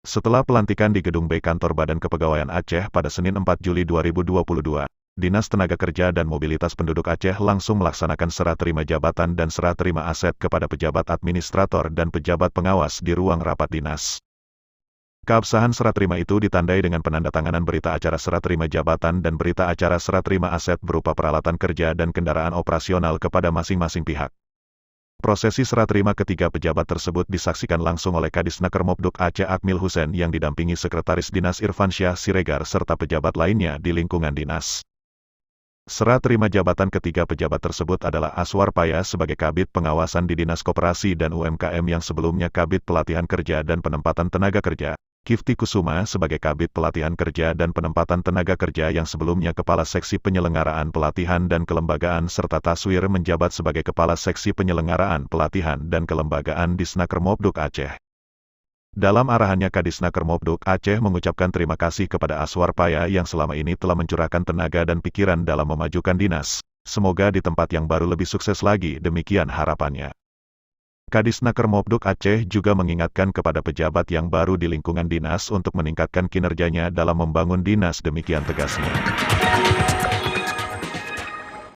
Setelah pelantikan di Gedung B Kantor Badan Kepegawaian Aceh pada Senin 4 Juli 2022, Dinas Tenaga Kerja dan Mobilitas Penduduk Aceh langsung melaksanakan serah terima jabatan dan serah terima aset kepada pejabat administrator dan pejabat pengawas di ruang rapat dinas. Keabsahan serah terima itu ditandai dengan penandatanganan berita acara serah terima jabatan dan berita acara serah terima aset berupa peralatan kerja dan kendaraan operasional kepada masing-masing pihak. Prosesi serah terima ketiga pejabat tersebut disaksikan langsung oleh Kadisnaker Mobduk Aceh Akmil Hussein yang didampingi Sekretaris Dinas Irfansyah Siregar serta pejabat lainnya di lingkungan dinas. Serah terima jabatan ketiga pejabat tersebut adalah Aswar Paya sebagai Kabid Pengawasan di Dinas Koperasi dan UMKM yang sebelumnya Kabid Pelatihan Kerja dan Penempatan Tenaga Kerja, Kifti Kusuma sebagai Kabid Pelatihan Kerja dan Penempatan Tenaga Kerja yang sebelumnya Kepala Seksi Penyelenggaraan Pelatihan dan Kelembagaan serta Taswir menjabat sebagai Kepala Seksi Penyelenggaraan Pelatihan dan Kelembagaan Disnaker Mobduk Aceh. Dalam arahannya Kadisnaker Mobduk Aceh mengucapkan terima kasih kepada Aswar Paya yang selama ini telah mencurahkan tenaga dan pikiran dalam memajukan dinas. Semoga di tempat yang baru lebih sukses lagi, demikian harapannya. Kadisnaker Mobduk Aceh juga mengingatkan kepada pejabat yang baru di lingkungan dinas untuk meningkatkan kinerjanya dalam membangun dinas, demikian tegasnya.